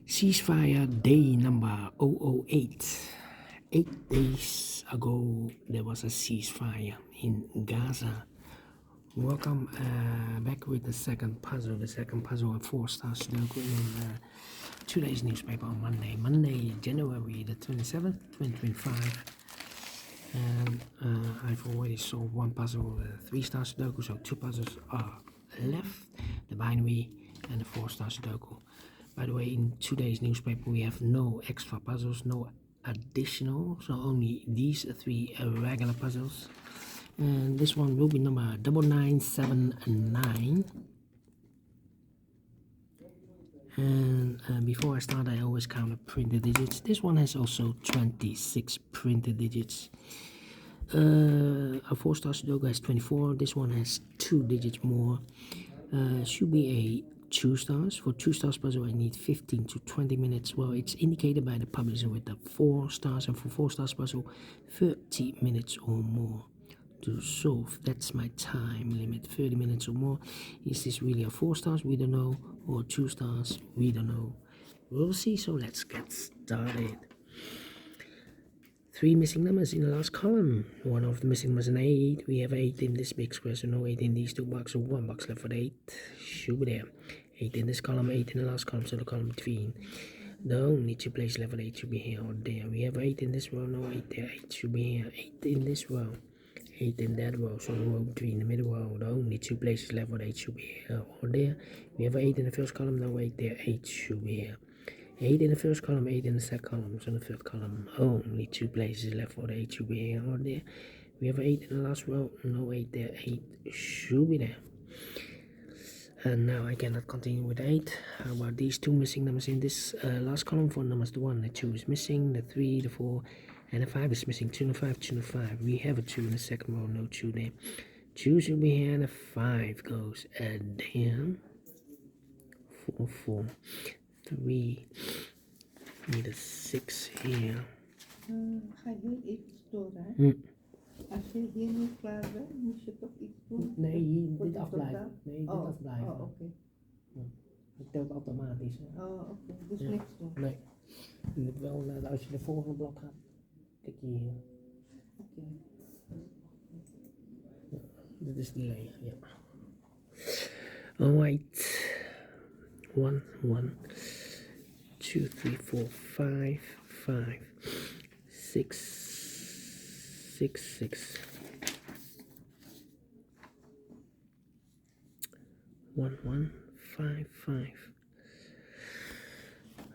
Ceasefire day number 008. 8 days ago, there was a ceasefire in Gaza. Welcome back with the second puzzle. The second puzzle of Four Stars Sudoku in today's newspaper on Monday, January the 27th, 2025. And I've already solved one puzzle, 3 star Sudoku, so 2 puzzles are left, the binary and the 4 star Sudoku. By the way, in today's newspaper we have no extra puzzles, no additional, so only these 3 regular puzzles. And this one will be number 9979. And before I start, I always count the printed digits. This one has also 26 printed digits. A 4 star Sudoku has 24. This one has 2 digits more. Should be a 2 stars. For 2 stars puzzle, I need 15 to 20 minutes. Well, it's indicated by the publisher with the 4 stars, and for 4 stars puzzle, 30 minutes or more to solve. That's my time limit, 30 minutes or more. Is this really a 4 stars? We don't know. Or 2 stars? We don't know. We'll see, so let's get started. 3 missing numbers in the last column. One of the missing numbers is an 8. We have 8 in this big square, so no 8 in these 2 boxes. So 1 box left for the 8. Should be there. 8 in this column, 8 in the last column, so the column between. The only 2 places left for the 8 should be here or there. We have 8 in this row, no 8 there. 8 should be here. 8 in this row. 8 in that row, so the row between the middle row, the only 2 places left for the 8 should be here or there. We have 8 in the first column, no 8 there. 8 should be here. 8 in the first column, 8 in the second column, so the third column, only 2 places left for the 8 should be here or there. We have 8 in the last row, no 8 there, 8 should be there. And now I cannot continue with 8. How about these 2 missing numbers in this last column? 4 numbers, the 1, the 2 is missing, the 3, the 4, and the 5 is missing. 2 and 5, 2 and 5. We have a 2 in the second row, no 2 there. 2 should be here, and a 5 goes down. 4, 4. 3, need a 6 here. Ga je iets doorrijden? Als je hier niet klaar bent, moet je toch iets doen? Nee, dit afblijven. Nee, dit afblijven. Oh, oké. Ja. Dat telt automatisch. Hè. Oh, oké. Dus Ja. niks doen? Nee. Je moet wel, als je de volgende blok gaat, klik je hier. Oké. Ja, dit is die lege, ja. Alright. 1, 1, 2, 3, 4, 5, 5, 6, 6, 6. 1, 1, 5, 5.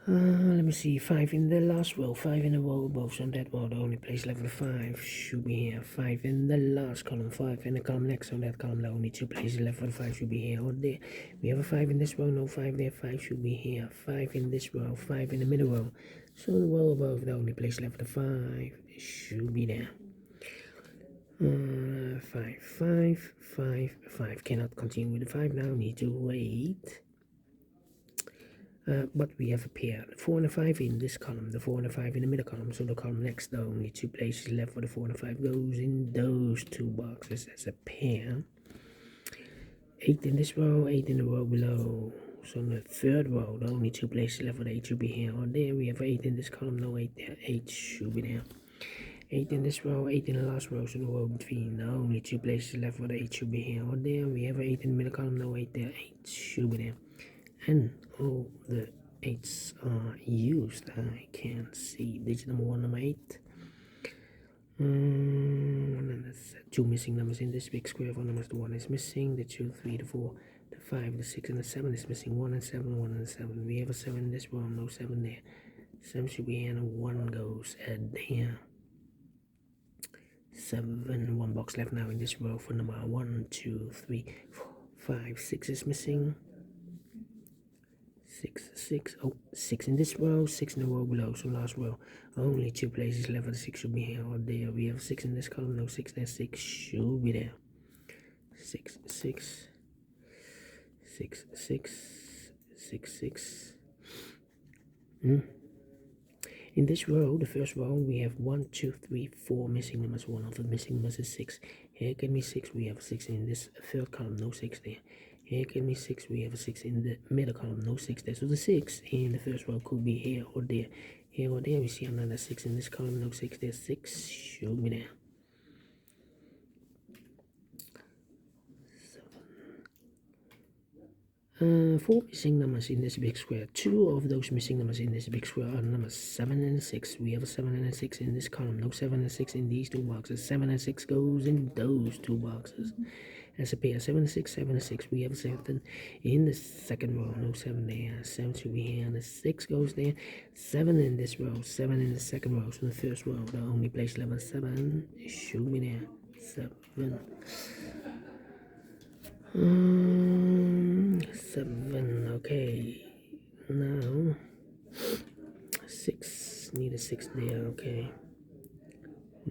Let me see, 5 in the last row, 5 in the row above, so that row, the only place left for 5 should be here. 5 in the last column, 5 in the column next, so that column, the only 2 places left for the 5 should be here or there. We have a 5 in this row, no 5 there, 5 should be here. 5 in this row, 5 in the middle row, so the row above, the only place left for the 5 should be there. 5, 5, 5, 5. Cannot continue with the 5 now, need to wait. But we have a pair, the 4 and the 5 in this column, the 4 and the 5 in the middle column, so the column next, the only 2 places left for the 4 and the 5 goes in those 2 boxes as a pair. 8 in this row, 8 in the row below, so in the third row, the only 2 places left for the 8 should be here or there. We have 8 in this column, no 8 there, 8 should be there. 8 in this row, 8 in the last row, so the row between, the only 2 places left for the 8 should be here or there. We have 8 in the middle column, no 8 there, 8 should be there. And all the 8s are used. I can see digit number 1, number 8. And that's 2 missing numbers in this big square. 4 numbers, the 1 is missing, the 2, 3, the 4, the 5, the 6, and the 7 is missing. 1 and 7, 1 and 7. We have a 7 in this row, no 7 there. 7 should be here, and a 1 goes there. 7, 1 box left now in this row for number 1, 2, 3, 4, 5, 6 is missing. 6, 6, oh, 6 in this row, 6 in the row below, so last row, only 2 places left for the 6 should be here or there. We have 6 in this column, no 6 there, 6 should be there. 6, 6, 6, 6, 6, 6. In this row, the first row, we have 1, 2, 3, 4 missing numbers. One of the missing numbers is 6. Here can be 6. We have 6 in this third column, no 6 there. Here can be 6. We have a 6 in the middle column. No 6 there. So the 6 in the first row could be here or there. Here or there. We see another 6 in this column. No 6 there. 6 should be there. 4 missing numbers in this big square. 2 of those missing numbers in this big square are numbers 7 and 6. We have a 7 and a 6 in this column. No 7 and 6 in these two boxes. 7 and 6 goes in those two boxes. As a pair, 7 and 6, 7 and 6. We have a 7 in the second row. No 7 there. 7 should be here. And the 6 goes there. 7 in this row. 7 in the second row. So the first row, the only place level 7 should be there. 7. 7, okay. Now 6, need a 6 there, okay.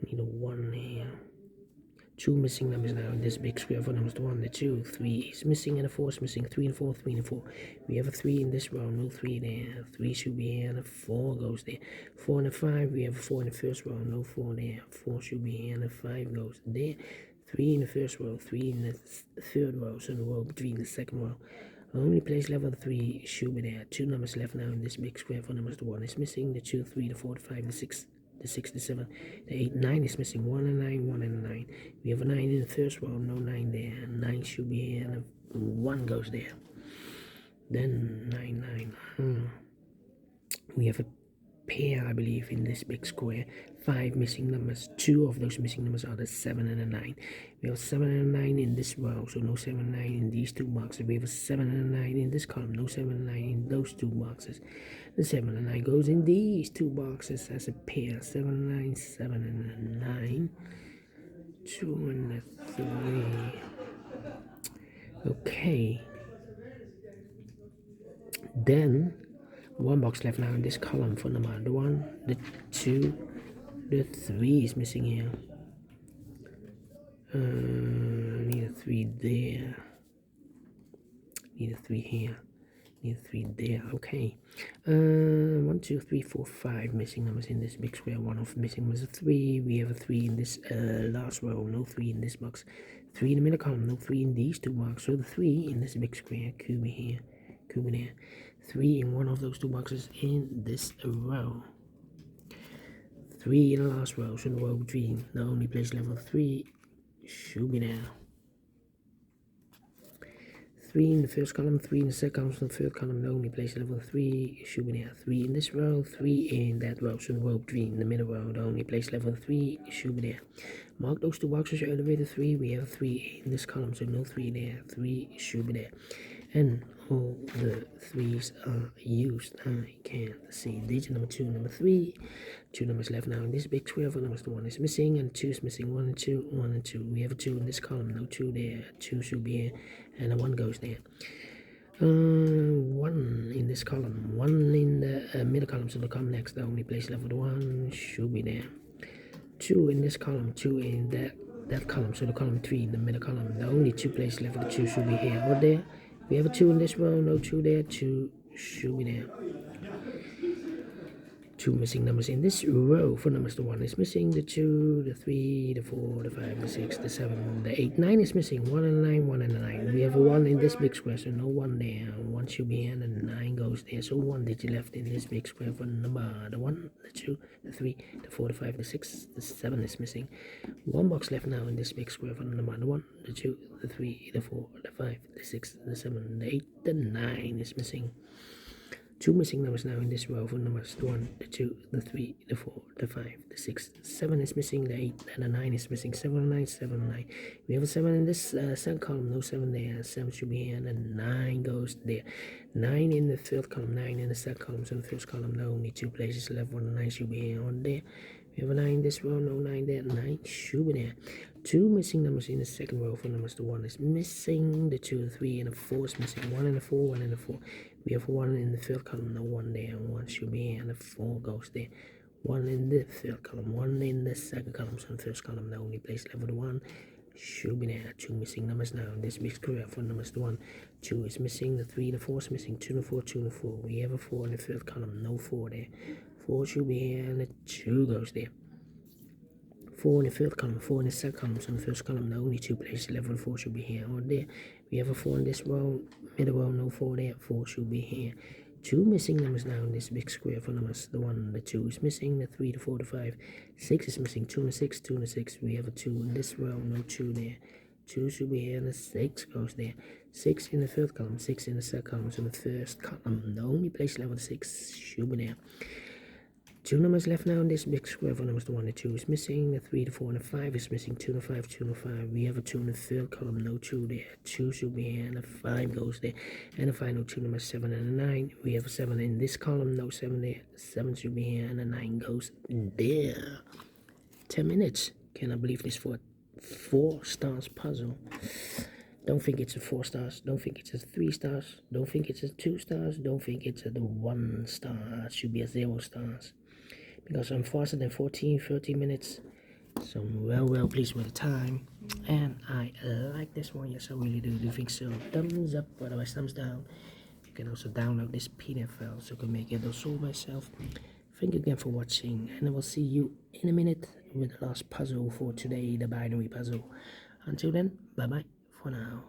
Need a 1 here. 2 missing numbers now in this big square for numbers. The 1, the 2, 3 is missing, and the 4 is missing. 3 and 4, 3 and 4. We have a 3 in this row, no 3 there. 3 should be here, and a 4 goes there. 4 and a 5, we have a 4 in the first row, no 4 there. 4 should be here, and a 5 goes there. 3 in the first row, 3 in the third row, so the row between the second row. Only place level 3 should be there. 2 numbers left now in this big square for numbers. The 1 is missing, the 2, 3, the 4, the 5, the 6, the 6, the 7, the 8, 9 is missing. 1 and 9, 1 and 9. We have a 9 in the first row, no 9 there. 9 should be here, and a 1 goes there. Then 9, 9. We have a pair, I believe, in this big square. 5 missing numbers. 2 of those missing numbers are the 7 and a 9. We have 7 and a 9 in this row, so no 7 and 9 in these two boxes. We have a 7 and a 9 in this column, no 7 and 9 in those two boxes. The 7 and 9 goes in these two boxes as a pair. 7 and 9, 7 and a 9. 2 and a 3. Okay. Then 1 box left now in this column for number the 1, the 2, the 3 is missing here. Need a 3 there. Need a 3 here. Need a 3 there. Okay. 1, 2, 3, 4, 5 missing numbers in this big square. 1 of missing numbers is 3. We have a 3 in this last row. No 3 in this box. 3 in the middle column. No 3 in these two boxes. So the 3 in this big square could be here. Could be there. 3 in one of those two boxes in this row. 3 in the last row, so the row between the only place level 3 should be there. 3 in the first column, 3 in the second column, so the third column, the only place level 3 should be there. 3 in this row, 3 in that row, so the row between the middle row, the only place level 3 should be there. Mark those two boxes, elevator 3, we have 3 in this column, so no 3 there, 3 should be there. And all the 3s are used. I can see digit number 2, number 3. 2 numbers left now in this big square for numbers. The 1 is missing and 2 is missing. 1 and 2, 1 and 2. We have a 2 in this column, no 2 there. 2 should be here, and a 1 goes there. 1 in this column, 1 in the middle column, so the column next, the only place level 1 should be there. 2 in this column, 2 in that column, so the column 3 in the middle column, the only 2 place level 2 should be here or there. We have a 2 in this row, no 2 there, 2 should be there. 2 missing numbers in this row for numbers. The 1 is missing, the 2, the 3, the 4, the 5, the 6, the 7, the 8, 9 is missing. 1 and 9, 1 and 9. We have a 1 in this big square, so no 1 there. 1 should be here, and the 9 goes there. So 1 digit left in this big square for number. The 1, the 2, the 3, the 4, the 5, the 6, the 7 is missing. 1 box left now in this big square for number. The 1, the 2, the 3, the 4, the 5, the 6, the 7, the 8, the 9 is missing. 2 missing numbers now in this row for numbers. The 1, the 2, the 3, the 4, the 5, the 6, 7 is missing, the 8, and the 9 is missing. 7 and 9, 7 and 9. We have a 7 in this second column, no 7 there. 7 should be here, and the 9 goes there. 9 in the third column, 9 in the second column, so the first column, the only 2 places left, 1 and 9 should be here on there. We have a 9 in this row, no 9 there. 9 should be there. 2 missing numbers in the second row for numbers. The 1 is missing, the 2, the 3, and the 4 is missing. 1 and the 4, 1 and the 4. We have 1 in the third column, no 1 there. 1 should be here, and the 4 goes there. 1 in the third column, 1 in the second column, so the first column, the only place level 1 should be there. 2 missing numbers now in this big square for numbers. The 1, 2 is missing, the 3, the 4 is missing. 2 and 4, 2 and 4. We have a 4 in the third column, no 4 there. 4 should be here, and the 2 goes there. 4 in the third column, 4 in the second column, so in the first column, the only 2 places level 4 should be here or there. We have a 4 in this row, middle row, no 4 there, 4 should be here. 2 missing numbers now in this big square for numbers. The 1, the 2 is missing, the 3, the 4, the 5, 6 is missing, 2 and a 6, 2 and a 6. We have a 2 in this row, no 2 there. 2 should be here, and the 6 goes there. 6 in the third column, 6 in the second column, so the first column. The only place left with 6 should be there. 2 numbers left now in this big square for numbers. The 1, the 2 is missing, the 3, the 4, and the 5 is missing, 2 and the 5, 2 and the 5. We have a 2 in the third column, no 2 there. 2 should be here, and the 5 goes there. And the final 2 numbers, 7 and a 9. We have a 7 in this column, no 7 there. 7 should be here, and the 9 goes there. 10 minutes. Can I believe this for a 4 stars puzzle? Don't think it's a 4 stars. Don't think it's a 3 stars. Don't think it's a 2 stars. Don't think it's a 1 star. It should be a 0 stars. Because I'm faster than 30 minutes. So I'm well pleased with the time. And I like this one. Yes, I really do think so. Thumbs up, otherwise thumbs down. You can also download this PDF file so I can make it also myself. Thank you again for watching, and I will see you in a minute with the last puzzle for today, the binary puzzle. Until then, bye bye for now.